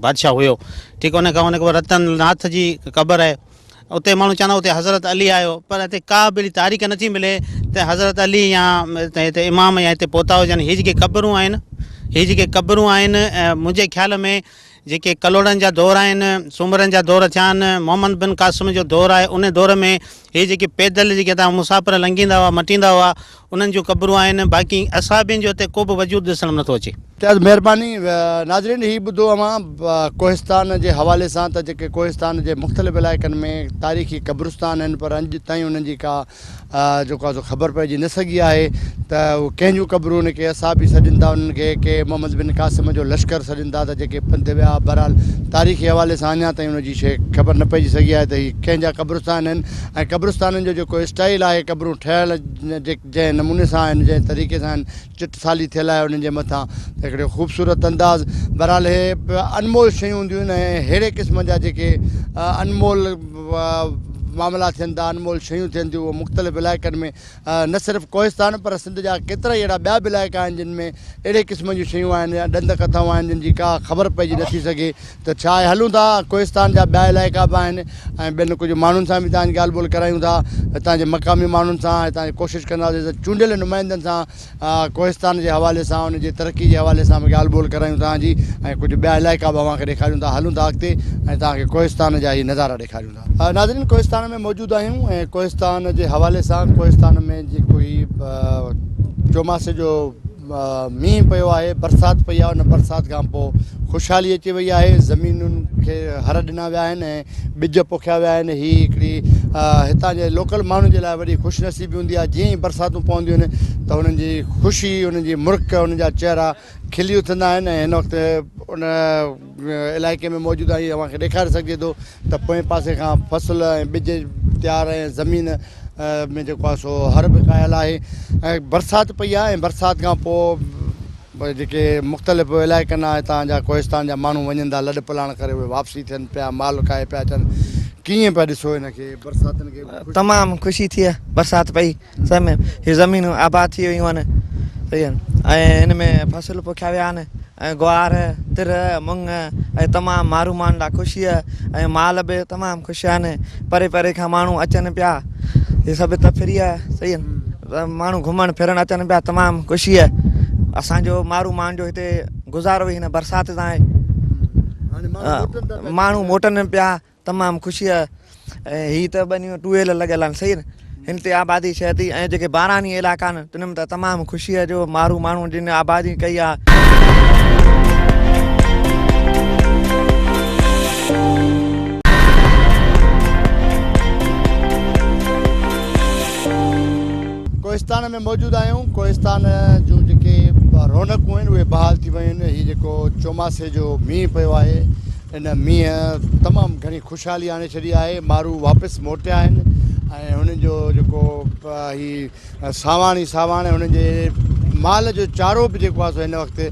[SPEAKER 7] बादशाह हुयो। ठीकु, उनखे रतन नाथ जी ख़बर आहे। उते माण्हू चवंदा हुते हज़रत अली आयो, पर हिते का बि अहिड़ी तारीख़ नथी मिले त हज़रत अली या हिते इमाम या हिते पहुता हुजनि। हीअ जेके क़बरूं आहिनि मुंहिंजे ख़्याल में जेके कलोड़नि जा दौर आहिनि, सूमरनि जा दौर थिया आहिनि, मोहम्मद बिन क़ासिम जो दौर आहे, उन दौर में हे जेके पैदल जेके तव्हां मुसाफ़िर लंघींदा हुआ मटींदा हुआ उन्हनि जूं क़बरूं आहिनि। बाक़ी असाबियुनि जो हिते को बि वजूद ॾिसण नथो अचे।
[SPEAKER 1] महिरबानी नाज़रीन, हीअ ॿुधो अवां कोहिस्तान जे हवाले सां त जेके कोहिस्तान जे मुख़्तलिफ़ इलाइक़नि में तारीख़ी क़ब्रिस्तान आहिनि, पर अॼु ताईं उन्हनि जी का जेको आहे ख़बर पइजी न सघी आहे त उहे कंहिंजूं क़बरूं उनखे असाबी सॾीनि था, उन्हनि खे के मोहम्मद बिन क़ासिम जो लश्कर सॾीनि था त जेके पंध विया। बहरहाल तारीख़ी हवाले सां अञा ताईं उनजी शइ ख़बर न पइजी सघी आहे त हीअ कंहिंजा क़ब्रिस्तान आहिनि। ऐं क़ब्रिस्ताननि जो जेको स्टाइल आहे, क़बरूं ठहियल जंहिं नमूने सां आहिनि, जंहिं तरीक़े सां आहिनि, चिट साली थियल आहे उन्हनि जे मथां हिकिड़ो ख़ूबसूरत अंदाज़। बहरहाल हे अनमोल शयूं हूंदियूं आहिनि ऐं अहिड़े क़िस्म जा जेके अनमोल मामला थियनि था, अनमोल शयूं थियनि थियूं, उहे मुख़्तलिफ़ इलाइक़नि में न सिर्फ़ु कोहिस्तान पर सिंध जा केतिरा ई अहिड़ा ॿिया बि इलाइक़ा आहिनि जिन में अहिड़े क़िस्म जूं शयूं आहिनि, ॾंद कथाऊं आहिनि जिन जी का ख़बर पइजी नथी सघे। त छा आहे, हलूं था कोहिस्तान जा ॿिया इलाइक़ा बि आहिनि ऐं ॿियनि कुझु माण्हुनि सां बि तव्हांजी ॻाल्हि ॿोल करायूं था, हितां जे मक़ामी माण्हुनि सां। हितां जी कोशिशि कंदासीं त चूंडियल नुमाइंदनि सां कोहिस्तान जे हवाले सां, उन जी तरक़ी जे हवाले सां बि ॻाल्हि ॿोल करायूं तव्हांजी, ऐं कुझु ॿिया इलाइक़ा बि अव्हांखे ॾेखारियूं था। हलूं था अॻिते ऐं तव्हांखे कोहिस्तान जा ई नज़ारा ॾेखारियूं था। नाज़रीन, कोहिस्तान में मौजूदु आहियूं ऐं कोहिस्तान जे हवाले सां कोहिस्तान में जेको ही चौमासे जो मींहुं पियो आहे, बरसाति पई आहे, उन बरसाति खां पोइ ख़ुशहाली अची वई आहे। ज़मीनुनि खे हर ॾिना विया आहिनि ऐं ॿिज पोखिया विया आहिनि। हीअ हिकिड़ी हितां जे लोकल माण्हुनि जे लाइ वॾी ख़ुशनसीबी हूंदी आहे। जीअं ई बरसातूं पवंदियूं आहिनि त हुननि जी ख़ुशी, उन्हनि जी मुर्क, उन्हनि जा चहिरा खिली उथंदा आहिनि। ऐं हिन वक़्तु उन इलाइक़े में मौजूदु आहे, अव्हांखे ॾेखारे सघिजे थो त पोएं पासे खां फ़सुल ऐं ॿिज तयारु ऐं ज़मीन में जेको आहे सो हर बि कायल आहे ऐं बरसाति पई आहे। ऐं बरसाति खां पोइ जेके मुख़्तलिफ़ इलाइक़नि आहे हितां जा कोहिस्तान जा माण्हू वञनि था लॾ पलाण करे, उहे वापसी थियनि पिया, माल खाए पिया अचनि। कीअं पिया ॾिसो हिनखे बरसातियुनि खे?
[SPEAKER 8] तमामु ख़ुशी थी आहे, बरसाति पई, सब में हीअ ज़मीनूं आबाद थी वियूं आहिनि, सही आहे। ऐं हिन में फ़सुलु पोखिया विया आहिनि ऐं ग्वार, तिर, मुङ ऐं तमामु मारू माण्हुनि लाइ ख़ुशी आहे ऐं माल बि तमामु ख़ुशि आहिनि। परे परे खां माण्हू अचनि पिया, हीअ सभु तफ़री आहे, सही आहे। माण्हू घुमणु फिरणु अचनि पिया, तमामु ख़ुशी आहे। असांजो मारू माण्हू जो हिते गुज़ारो ई हिन बरसाति सां आहे। माण्हू मोटनि पिया, तमामु ख़ुशी आहे। ऐं हीअ त ॿनियूं टूएल लॻियल आहिनि, सही आहे। हिन ते आबादी शइ थी ऐं जेके बारानी इलाइक़ा आहिनि तिन में त तमामु ख़ुशीअ जो मारू माण्हू जिन आबादी कई आहे।
[SPEAKER 1] कोहिस्तान में मौजूदु आहियूं। कोहिस्तान जूं जेके रौनकूं आहिनि उहे बहाल थी वियूं आहिनि। हीअ जेको चौमासे जो मींहुं पियो आहे, इन मींहुं तमामु घणी ख़ुशहाली आणे छॾी आहे। मारू वापसि मोटिया आहिनि ऐं हुननि जो जेको ही सावाण ई सावाण, हुननि जे माल जो चारो बि जेको आहे सो हिन वक़्तु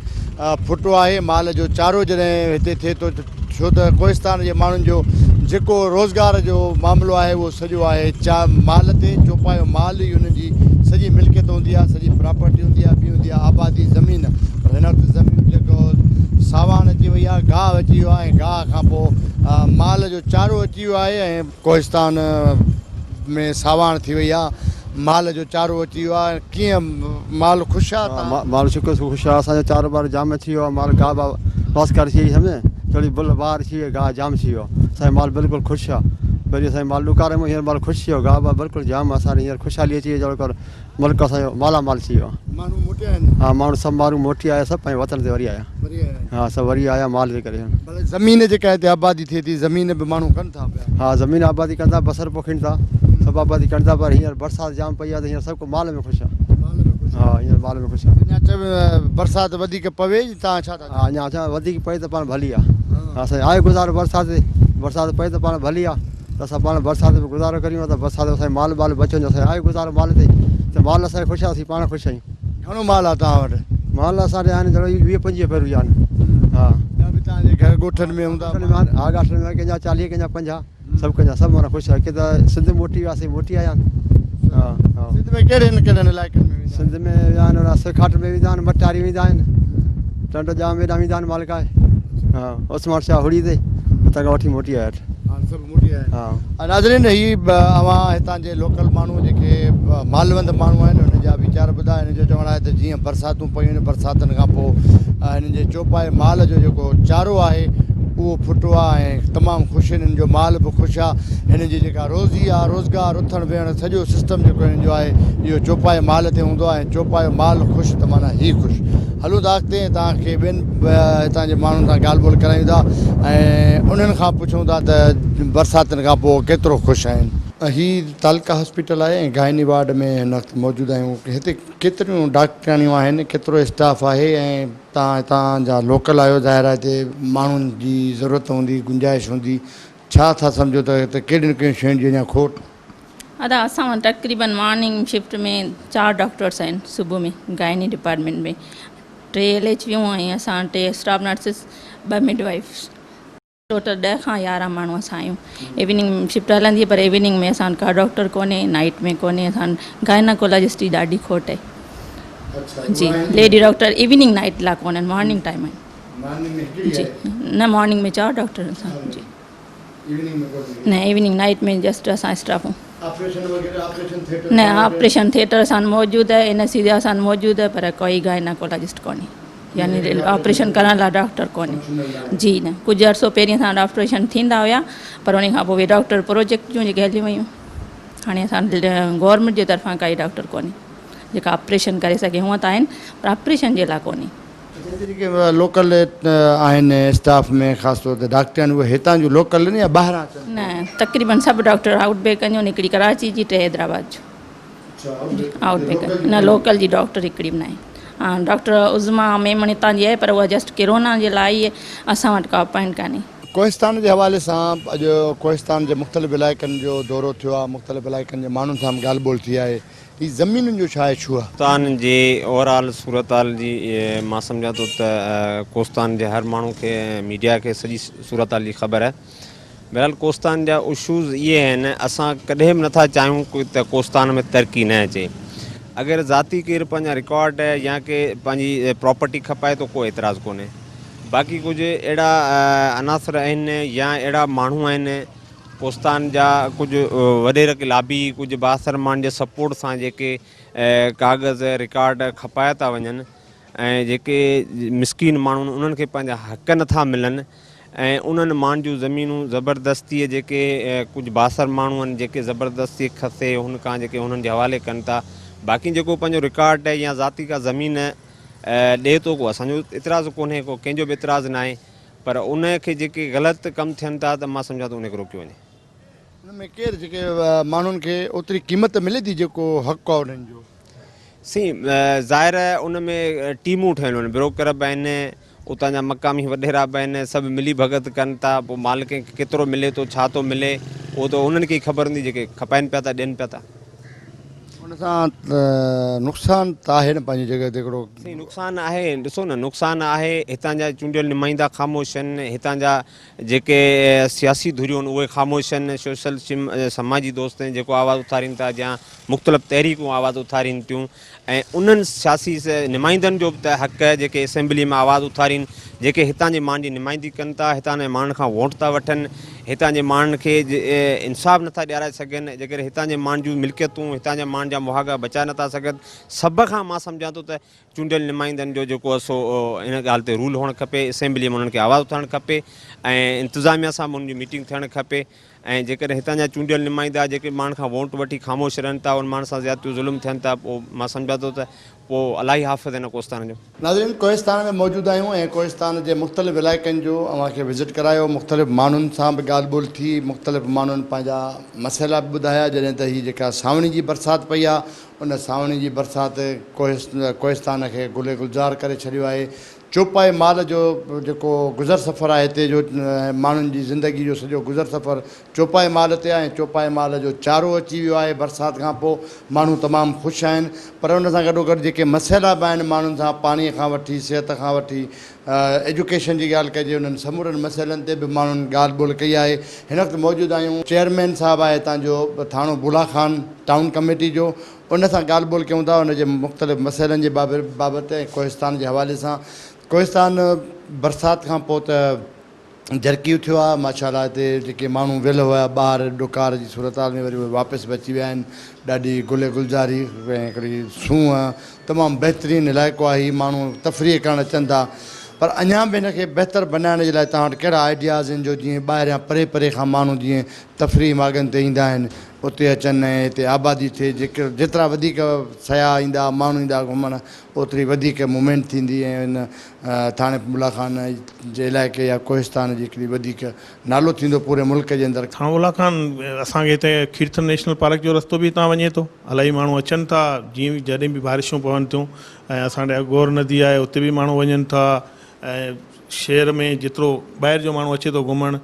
[SPEAKER 1] फुटो आहे माल जो चारो जॾहिं हिते थिए थो छो त कोहिस्तान जे माण्हुनि जो जेको रोज़गार जो मामिलो आहे उहो सॼो आहे माल ते चोपायो माल ई उन्हनि जी सॼी मिल्कियत हूंदी आहे सॼी प्रॉपर्टी हूंदी आहे ॿी हूंदी आहे आबादी ज़मीन पर हिन वक़्तु ज़मीन जेको सावान अची वई आहे गाहु अची वियो आहे ऐं गाह खां पोइ माल जो चारो अची वियो आहे ऐं कोहिस्तान में सावान थी वई आहे माल जो चारो अची वियो आहे कीअं माल ख़ुशि आहे
[SPEAKER 9] माल शुक्र ख़ुशि आहे असांजो चारो बार जाम अची वियो आहे माल गाह वास्कार थी वई सम्झे थोरी बुल ॿार थी वई गाह जाम थी वियो असांजो माल बिल्कुलु ख़ुशि आहे पहिरीं असांजो माल ॾुकारे में हींअर माल ख़ुशि थी वियो गाह बिल्कुलु जाम असांखे हींअर ख़ुशहाली अची वई जहिड़ो कर मुल्क असांजो मालामाल थी वियो आहे
[SPEAKER 1] माण्हू मोटिया आहिनि
[SPEAKER 9] हा माण्हू सभु माण्हू मोटी आया सभु पंहिंजे वतन ते वरी आया हा सभु वरी आया माल जे करे
[SPEAKER 1] ज़मीन जेका हिते आबादी थिए थी ज़मीन बि माण्हू कनि था पिया
[SPEAKER 9] हा ज़मीन आबादी कनि था बसर पोखीनि था सभु आबादी कनि था पर हींअर बरसाति जाम पई आहे त हींअर सभु को माल में ख़ुशि आहे हा हींअर माल में ख़ुशि आहे
[SPEAKER 1] अञा बरसाति वधीक पवे तव्हां छा था
[SPEAKER 9] हा अञा छा वधीक पए त पाण भली आहे हा असांजो आहे गुज़ारो बरसाति पए त पाण भली आहे त असां पाण बरसाति में गुज़ारो करियूं त बरसाति में असांजो माल बाल बचो असांजो आहे गुज़ारो माल ते त माल असांखे ख़ुशि आहे पाण ख़ुशि आहियूं
[SPEAKER 1] घणो माल आहे तव्हां वटि
[SPEAKER 9] माल असांजे आहिनि जहिड़ो 20-25 पहिरियों आहिनि हा
[SPEAKER 1] तव्हांजे घर ॻोठनि में हूंदा
[SPEAKER 9] हा ॻाठनि में कंहिंजा 40 कंहिंजा 50 सभु माना ख़ुशि आहे की त सिंध मोटी वियासीं मोटी आया आहिनि हा हा
[SPEAKER 1] सिंध में कहिड़े इलाइक़नि में
[SPEAKER 9] सिंध में विया आहिनि सिखाट में वेंदा आहिनि मटारी वेंदा आहिनि टंड जाम वेंदा आहिनि मालिकाए हा उस्मान शाह हुड़ी ते हुतां खां वठी मोटी आया
[SPEAKER 1] सभु मोटी आहे
[SPEAKER 9] हा
[SPEAKER 1] नाज़रीन ही अवां हितां जे लोकल माण्हू जेके मालवंद माण्हू आहिनि हुन जा वीचार ॿुधा हिन जो चवणु आहे त जीअं बरसातूं पयूं आहिनि बरसातुनि खां पोइ हिन जे चोपाए माल जो जेको चारो आहे उहो फुटो आहे ऐं तमामु ख़ुशि आहिनि हिन जो माल बि ख़ुशि आहे हिन जी जेका रोज़ी आहे रोज़गार उथणु वेहणु सॼो सिस्टम जेको हिन जो आहे इहो चोपाए माल ते हूंदो आहे ऐं चोपायो माल ख़ुशि त माना ई ख़ुशि हलो था अॻिते तव्हांखे ॿियनि हितां जे माण्हुनि सां ॻाल्हि ॿोल करायूं था ऐं उन्हनि खां पुछूं था त बरसातुनि खां पोइ केतिरो ख़ुशि आहिनि हीअ तालका हॉस्पिटल आहे ऐं गाइनी वार्ड में हिन वक़्तु मौजूदु आहियूं हिते केतिरियूं डॉक्टराणियूं आहिनि केतिरो स्टाफ आहे ऐं तव्हां हितां जा लोकल आहियो ज़ाहिर आहे हिते माण्हुनि जी ज़रूरत हूंदी गुंजाइश हूंदी छा था सम्झो त हिते कहिड़ियूं कहिड़ियूं शयुनि जी अञा खोट
[SPEAKER 10] अदा असां वटि तक़रीबन मॉर्निंग शिफ्ट में 4 डॉक्टर्स आहिनि सुबुह में गाइनी डिपार्टमेंट में 3 LHVयूं ऐं असां 2 स्टाफ नर्सिस 2 मिडवाइफ्स टोटल 10 खां 11 माण्हू असां आहियूं इवनिंग शिफ्ट हलंदी आहे पर इवनिंग में असां का डॉक्टर कोन्हे नाइट में कोन्हे असां गाइनाकोलॉजिस्ट जी ॾाढी खोट आहे जी लेडी डॉक्टर इवनिंग नाइट लाइ कोन्हनि मॉर्निंग टाइम आहिनि जी न मॉर्निंग में 4 डॉक्टर असां जी न इवनिंग नाइट में जस्ट असां स्टाफ न ऑपरेशन थिएटर असां मौजूदु आहे एनेस्थीसिया असां मौजूदु आहे पर कोई गाइनाकोलॉजिस्ट कोन्हे यानी ऑपरेशन करण लाइ डॉक्टर कोन्हे जी न कुझु अर्सो पहिरीं असां ऑपरेशन थींदा हुया पर उन खां पोइ उहे डॉक्टर प्रोजेक्ट जूं जेके हली वियूं हाणे असां गवर्नमेंट जे तरफ़ां काई डॉक्टर कोन्हे जेका ऑपरेशन करे सघे हूअं त आहिनि पर ऑपरेशन जे लाइ कोन्हे
[SPEAKER 1] जेके लोकल आहिनि स्टाफ में ख़ासि तौर ते डॉक्टर आहिनि उहे हितां जूं लोकल आहिनि या ॿाहिरां अचनि
[SPEAKER 10] न तक़रीबन सभु डॉक्टर आउट बेकनि जूं हिकिड़ी कराची जी 2 हैदराबाद जूं आउट बेकन न लोकल जी डॉक्टर हिकिड़ी बि न आहे हा डॉक्टर उज़मा मेमन हितां जी आहे पर उहा जस्ट कोरोना जे लाइ ई असां वटि का अपॉइंट कान्हे
[SPEAKER 1] कोहिस्तान जे हवाले सां अॼु कोहिस्तान जे मुख़्तलिफ़ इलाइक़नि जो दौरो थियो आहे मुख़्तलिफ़ इलाइक़नि जे माण्हुनि सां ॻाल्हि ॿोल थी आहे ही ज़मीनुनि जो छा आहे छू आहे
[SPEAKER 11] कोहिस्तान जे ओवरऑल सूरत हाल जी मां सम्झां थो त कोहिस्तान जे हर माण्हू खे मीडिया खे सॼी सूरत हाल जी ख़बर आहे बहरहाल कोहिस्तान जा इशूज़ इहे आहिनि असां कॾहिं बि नथा चाहियूं त कोहिस्तान में तरक़ी न अचे अगरि ज़ाती केरु पंहिंजा रिकॉर्ड या के पंहिंजी प्रॉपर्टी खपाए थो कोई एतिराज़ु कोन्हे बाक़ी कुझु अहिड़ा अनासर आहिनि या अहिड़ा माण्हू आहिनि कोहिस्तान जा कुझु वॾेर लाबी कुझु बासरमान जे सपोर्ट सां जेके कागज़ रिकॉर्ड खपाए था वञनि ऐं जेके मिसकीन माण्हू उन्हनि खे पंहिंजा हक़ नथा मिलनि ऐं उन्हनि माण्हुनि जूं ज़मीनूं ज़बरदस्तीअ जेके कुझु बासर माण्हू आहिनि जेके ज़बरदस्ती खसे हुन खां जेके हुननि जे हवाले कनि था बाक़ी जेको पंहिंजो रिकॉर्ड आहे या ज़ाती का ज़मीन ॾिए थो को असांजो इतिराज़ु कोन्हे को कंहिंजो बि इतिराज़ु न आहे पर उनखे जेके ग़लति कमु थियनि था त मां सम्झां थो उनखे रोकियो वञे
[SPEAKER 1] हुन में केरु जेके माण्हुनि खे ओतिरी क़ीमत मिले थी जेको हक़ु आहे उन्हनि जो
[SPEAKER 11] सी ज़ाहिर आहे उन में टीमूं ठहियलु आहिनि ब्रोकर बि आहिनि उतां जा मक़ामी वॾेरा बि आहिनि सभु मिली भगत कनि था पोइ मालिक खे केतिरो मिले थो छा थो मिले उहो त उन्हनि खे ई ख़बर हूंदी जेके खपाइनि पिया था ॾियनि पिया था
[SPEAKER 1] उन सां नुक़सानु त आहे न पंहिंजी जॻह ते हिकिड़ो
[SPEAKER 11] सही नुक़सानु आहे। ॾिसो न नुक़सानु आहे, हितां जा चूंडियल नुमाइंदा ख़ामोश आहिनि, हितां जा जेके सियासी धुरियूं आहिनि उहे ख़ामोश आहिनि, सोशल समाजी दोस्त आहिनि जेको आवाज़ु उथारीनि था, या मुख़्तलिफ़ तहरीकूं आवाज़ु उथारीनि थियूं, ऐं उन्हनि सियासी नुमाइंदनि जो बि त हक़ आहे जेके असेंबली में आवाज़ु उथारीनि, जेके हितां जे माण्हुनि जी नुमाइंदी कनि था, हितां जे माण्हुनि खां वोट था वठनि, हितां जे माण्हुनि खे इंसाफ़ नथा ॾियाराए सघनि, जेकर हितां जे माण्हुनि जूं मिल्कियतूं, हितां जा माण्हुनि जा मुहागा बचाए नथा सघनि। सभ खां मां सम्झां थो त चूंडियल नुमाइंदनि जो जेको आहे सो इन ॻाल्हि ते रूल हुअणु खपे, असेंबली में उन्हनि खे आवाज़ु उथारणु खपे, ऐं इंतिज़ामिया सां उन्हनि जी मीटिंग थियणु खपे। ऐं जेकर हितां जा चूंडियल नुमाइंदा जेके माण्हुनि खां वोट वठी ख़ामोश रहनि था, उन माण्हुनि सां ज़्यादतियूं ज़ुल्म थियनि था, पोइ मां सम्झां थो त पोइ अलाही हाफ़िज़ आहिनि कोहिस्तान जो।
[SPEAKER 1] नाज़रीन, कोहिस्तान में मौजूदु आहियूं ऐं कोहिस्तान जे मुख़्तलिफ़ इलाइक़नि जो अव्हांखे विज़िट करायो, मुख़्तलिफ़ माण्हुनि सां बि ॻाल्हि ॿोल थी, मुख़्तलिफ़ माण्हुनि पंहिंजा मसइला बि ॿुधाया। जॾहिं त हीअ जेका सावणी जी बरसाति पई आहे, उन सावणी जी बरसाति कोहिस्तान खे गुले गुलज़ार करे छॾियो आहे। चौपाई माल जो जेको गुज़र सफ़र आहे हिते जो माण्हुनि जी ज़िंदगी जो सॼो गुज़र सफ़र चौपाई माल ते आहे, ऐं चौपाई माल जो चारो अची वियो आहे बरसाति खां पोइ। माण्हू तमामु ख़ुशि आहिनि, पर उन सां गॾोगॾु जेके मसइला बि आहिनि माण्हुनि सां, पाणीअ खां वठी सिहत खां वठी एजुकेशन जी ॻाल्हि कजे, उन्हनि समूरनि मसइलनि ते बि माण्हुनि ॻाल्हि ॿोल कई आहे। हिन वक़्तु मौजूदु आहियूं चेयरमैन साहिबु आहे हितां जो थाणो बुला खान टाउन कमेटी जो, उन सां ॻाल्हि ॿोल कयूं था उनजे मुख़्तलिफ़ मसइलनि जे बाबति ऐं कोहिस्तान जे हवाले सां। कोहिस्तान बरसाति खां पोइ त जरकियूं थियो आहे माशाअल्लाह, हिते जेके माण्हू वियल हुआ ॿाहिरि ॾुकार जी सूरत हाल में वरी उहे वापसि बि अची विया आहिनि। ॾाढी गुले गुलज़ारी ऐं हिकिड़ी सूंहं तमामु बहितरीनु इलाइक़ो आहे, हीउ माण्हू तफ़रीह करणु अचनि था, पर अञा बि हिनखे बहितर बनाइण जे लाइ तव्हां वटि कहिड़ा आइडियाज़ आहिनि जो जीअं ॿाहिरियां परे परे खां माण्हू जीअं तफ़रीह मागनि ते ईंदा आहिनि उते अचनि ऐं हिते आबादी थिए, जेतिरा वधीक सयाह ईंदा माण्हू ईंदा घुमणु ओतिरी वधीक मूवमेंट थींदी, ऐं हिन थाणे बुला खान जे इलाइक़े या कोहिस्तान जी हिकिड़ी वधीक नालो थींदो पूरे मुल्क जे अंदरि।
[SPEAKER 12] थाणे बुला खान असांखे हिते कीर्तन नेशनल पार्क जो रस्तो बि हितां वञे थो, इलाही माण्हू अचनि था जीअं जॾहिं बि बारिशूं पवनि थियूं, ऐं असांजे गौर नदी आहे उते बि माण्हू वञनि था, ऐं शहर में जेतिरो ॿाहिरि जो माण्हू अचे थो घुमणु।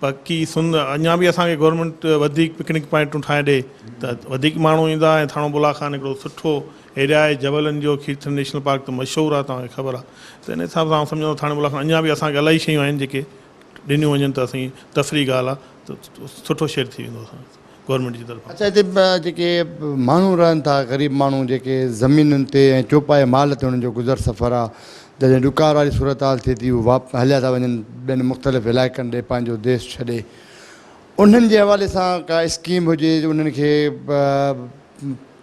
[SPEAKER 12] बाक़ी अञा बि असांखे गवर्नमेंट वधीक पिकनिक पॉइंटूं ठाहे ॾे त वधीक माण्हू ईंदा, ऐं थाणो बुला खान हिकिड़ो सुठो एरिया आहे जबलनि जो, कीर्तन नेशनल पार्क त मशहूरु आहे तव्हांखे ख़बर आहे, त इन हिसाब सां सम्झो थाणे बुला खान अञा बि असांखे इलाही शयूं आहिनि जेके ॾिनियूं वञनि त असांजी तफ़रीह ॻाल्हि आहे, त सुठो शहर थी वेंदो असांजो गवर्नमेंट जी तरफ़ां।
[SPEAKER 1] अच्छा, हिते जेके माण्हू रहनि था ग़रीब माण्हू जेके ज़मीनुनि ते ऐं चौपाई माल ते उन्हनि जो गुज़र सफ़र आहे, जॾहिं ॾुकार वारी सूरत हाल थिए थी उहे हलिया था वञनि ॿियनि मुख़्तलिफ़ इलाइक़नि ॾे पंहिंजो देश छॾे, उन्हनि जे हवाले सां का स्कीम हुजे उन्हनि खे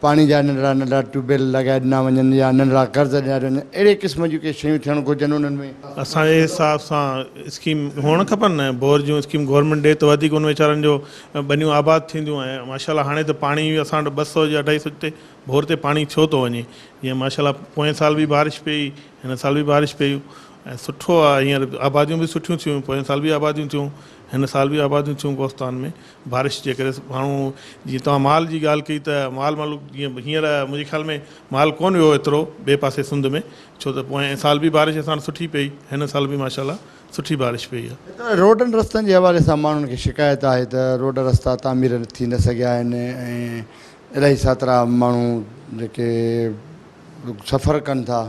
[SPEAKER 1] पाणी जा नंढड़ा नंढड़ा ट्यूबवेल लॻाए ॾिना वञनि या नंढड़ा कर्ज़ ॾिना वञनि, अहिड़े क़िस्म जूं के शयूं थियणु घुरिजनि उन्हनि में।
[SPEAKER 12] असांजे हिसाब सां स्कीम हुअणु खपनि न, बोर जूं स्कीम गवर्नमेंट ॾे त वधीक उन वीचारनि जो बनियूं आबाद थींदियूं, ऐं माशाल्लाह हाणे त पाणी असां वटि 200 या 250 ते बोर ते पाणी छो थो वञे, जीअं माशाल्लाह पोएं साल बि बारिश पई, हिन साल बि बारिश पई, ऐं सुठो आहे, हींअर आबादियूं बि सुठियूं थियूं, पोएं साल बि आबादियूं थियूं, हिन साल बि आबादियूं थियूं कोहिस्तान में। बारिश जे करे माण्हू, जीअं तव्हां माल जी ॻाल्हि कई त माल जीअं हींअर मुंहिंजे ख़्याल में माल कोन वियो एतिरो ॿिए पासे सिंध में, छो त पोएं साल बि बारिश असां वटि सुठी पई, हिन साल बि माशाल्लाह सुठी बारिश पई आहे।
[SPEAKER 1] रोडनि रस्तनि जे हवाले सां माण्हुनि खे शिकायत आहे त रोड रस्ता तामीर थी न सघिया आहिनि, ऐं इलाही सातरा माण्हू जेके सफ़र कनि था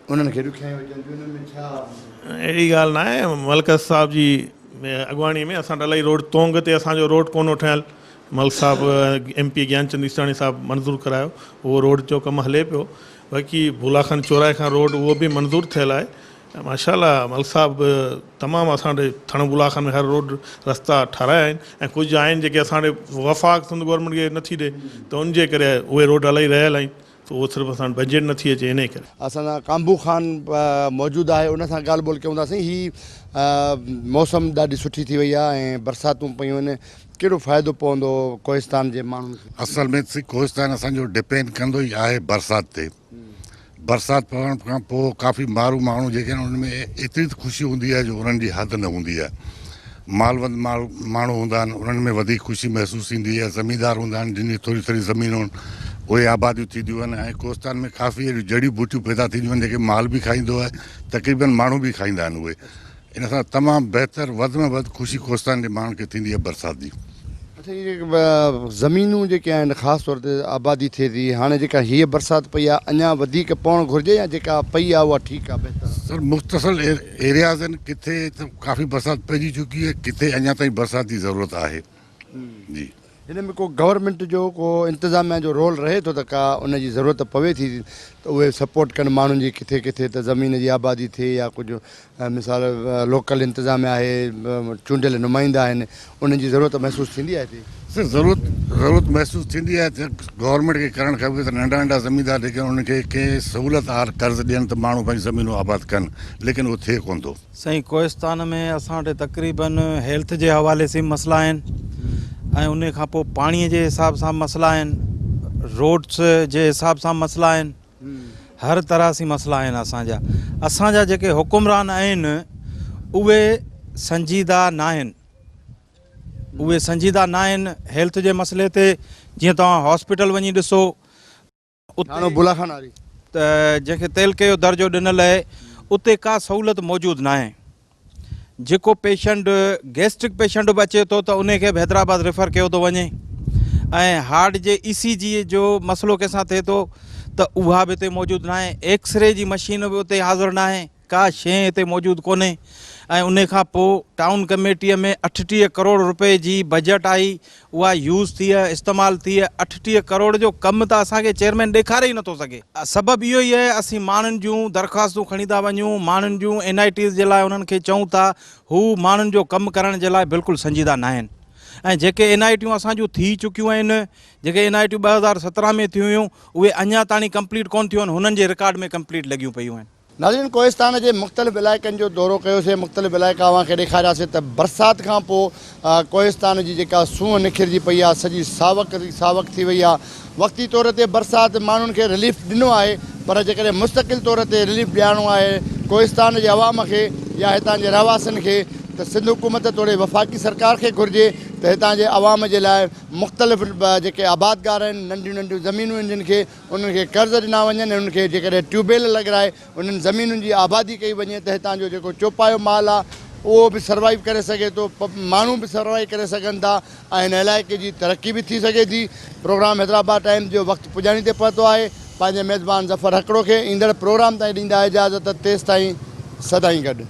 [SPEAKER 1] उन्हनि खे ॾुखियाई हुजनि थियूं, उन्हनि में छा?
[SPEAKER 12] अहिड़ी ॻाल्हि न आहे, मलकज़ साहिब जी अॻुवाणी में असां इलाही रोड तोंग ते असांजो रोड कोन ठहियलु, मलिक साहिबु MP ज्ञानचंद ईसाणी साहिबु मंज़ूरु करायो, उहो रोड जो कमु हले पियो। बाक़ी बुलाखन चौराहे खां रोड उहो बि मंज़ूरु थियलु आहे, माशाल्लाह मलिक साहिबु तमामु असांजे थाणे बुला खान में हर रोड रस्ता ठाहिराया आहिनि, ऐं कुझु आहिनि जेके असांजे वफ़ाक़ सिंध गवर्नमेंट खे नथी ॾे, त उनजे करे उहे रोड इलाही रहियल आहिनि, त उहो सिर्फ़ु असां बजट नथी अचे इन करे।
[SPEAKER 1] असांजा कांबू खान मौजूदु आहे, उन सां ॻाल्हि ॿोल कयूं थासीं। हीअ मौसम ॾाढी सुठी थी वई आहे ऐं बरसातूं पयूं आहिनि, कहिड़ो फ़ाइदो पवंदो कोहिस्तान जे माण्हुनि खे?
[SPEAKER 13] असल में कोहिस्तान असांजो डिपेंड कंदो ई आहे बरसाति ते। बरसाति पवण खां पोइ काफ़ी माण्हू जेके आहिनि उनमें एतिरी ख़ुशी हूंदी आहे जो उन्हनि जी हद न हूंदी आहे। मालवंत माण्हू हूंदा आहिनि उन्हनि में वधीक ख़ुशी महसूसु थींदी आहे, ज़मींदार हूंदा आहिनि जिन जी थोरी थोरी ज़मीनूं आहिनि उहे आबादियूं थींदियूं आहिनि, ऐं कोहिस्तान में काफ़ी अहिड़ियूं जड़ी बूटियूं पैदा थींदियूं आहिनि जेके माल बि खाईंदो आहे, तक़रीबन माण्हू बि खाईंदा आहिनि उहे। इन सां तमामु बहितर वधि में वधि ख़ुशी कोहिस्तान जे माण्हुनि खे थींदी आहे बरसाति जी।
[SPEAKER 1] ज़मीनूं जेके आहिनि ख़ासि तौर ते आबादी थिए थी हाणे जेका हीअ बरसाति पई आहे अञा वधीक पवणु घुरिजे या जेका पई आहे उहा ठीकु आहे बहितर?
[SPEAKER 13] सर मुख़्तसिल एरियाज़ आहिनि, किथे त काफ़ी बरसाति पइजी चुकी आहे, किथे अञा ताईं बरसाति जी ज़रूरत आहे। जी
[SPEAKER 1] हिन में को गवर्नमेंट जो को इंतिज़ामिया जो रोल रहे थो त का उन जी ज़रूरत पवे थी त उहे सपोर्ट कनि माण्हुनि जी किथे किथे त ज़मीन जी आबादी थिए या कुझु मिसाल लोकल इंतिज़ामिया आहे, चूंडियल नुमाइंदा आहिनि, उन्हनि जी ज़रूरत महसूसु थींदी आहे हिते?
[SPEAKER 13] सर ज़रूरत महसूसु थींदी आहे त गवर्नमेंट खे करणु खपे त नंढा नंढा ज़मीनदार जेके उनखे कंहिं सहूलियत कर्ज़ ॾियनि त माण्हू पंहिंजी ज़मीनूं आबाद कनि, लेकिन उहो थिए कोन थो।
[SPEAKER 14] साईं कोहिस्तान में असां वटि तक़रीबन हेल्थ जे हवाले से मसइला आहिनि ऐं उन खां पोइ पाणीअ जे हिसाब सां मसइला आहिनि, रोड्स जे हिसाब सां मसइला आहिनि, हर तरह सां मसइला आहिनि असांजा जेके हुकुमरान आहिनि उहे संजीदा न आहिनि हेल्थ जे मसइले ते। जीअं तव्हां हॉस्पिटल वञी ॾिसो
[SPEAKER 1] उते बुलाखान वारी
[SPEAKER 14] त जंहिंखे तेलके जो दर्जो ॾिनल आहे उते का सहूलियत मौजूदु न आहे। जेको पेशेंट गैस्ट्रिक पेशेंट बि अचे थो त उनखे बि हैदराबाद रेफर कयो थो वञे ऐं हार्ट जे ECG जो मसइलो कंहिंसां थिए थो त उहा बि हिते मौजूदु न आहे, एक्सरे जी मशीन बि उते हाज़िर न आहे, का शइ हिते मौजूदु कोन्हे। ऐं उन खां पोइ टाउन कमेटीअ में 38 करोड़ रुपए जी बजट आई, उहा यूज़ थी आहे, इस्तेमालु थी आहे। 38 करोड़ जो कमु त असांखे चेयरमैन ॾेखारे ई नथो सघे। सबबु इहो ई आहे असीं माण्हुनि जूं दरख़्वास्तूं खणी था वञूं, माण्हुनि जूं NITs जे लाइ उन्हनि खे चऊं था, हू माण्हुनि जो कमु करण जे लाइ बिल्कुलु संजीदा न आहिनि। ऐं जेके NITूं असांजूं थी चुकियूं आहिनि, जेके NITूं 2017 में थियूं हुयूं उहे अञा ताईं कंप्लीट कोन थियूं आहिनि, हुननि जे रिकॉर्ड में कंप्लीट लॻियूं पियूं आहिनि।
[SPEAKER 1] नाज़रीन, कोहिस्तान जे मुख़्तलिफ़ इलाइक़नि जो दौरो कयोसीं, मुख़्तलिफ़ इलाइक़ा अव्हांखे ॾेखारियासीं त बरसाति खां पोइ कोहिस्तान जी जेका सूंहं निखिरजी पई आहे, सॼी सावक थी वई आहे। वक़्ती तौर ते बरसाति माण्हुनि खे रिलीफ ॾिनो आहे, पर जेकॾहिं मुस्तक़िल तौर ते रिलीफ ॾियणो आहे कोहिस्तान जे अवाम खे या हितां जे रहवासियुनि खे त सिंध हुकूमत तोड़े वफ़ाक़ी सरकार खे घुरिजे त हितां जे अवाम जे लाइ मुख़्तलिफ़ जेके आबादगार आहिनि, नंढियूं नंढियूं ज़मीनूं आहिनि जिन खे उन्हनि खे कर्ज़ ॾिना वञनि, उन्हनि खे जेकॾहिं ट्यूबवेल लॻाए उन्हनि ज़मीनुनि जी आबादी कई वञे त हितां जो जेको चौपायो माल आहे उहो बि सर्वाइव करे सघे थो, माण्हू बि सर्वाइव करे सघनि था ऐं हिन इलाइक़े जी तरक़ी बि थी सघे थी। प्रोग्राम हैदराबाद टाइम्स जो वक़्तु पुॼाणी ते पहुतो आहे। पंहिंजे मेज़बान ज़फ़र हकड़ो खे ईंदड़ प्रोग्राम ताईं ॾींदा इजाज़त, तेसिताईं सदाईं गॾु।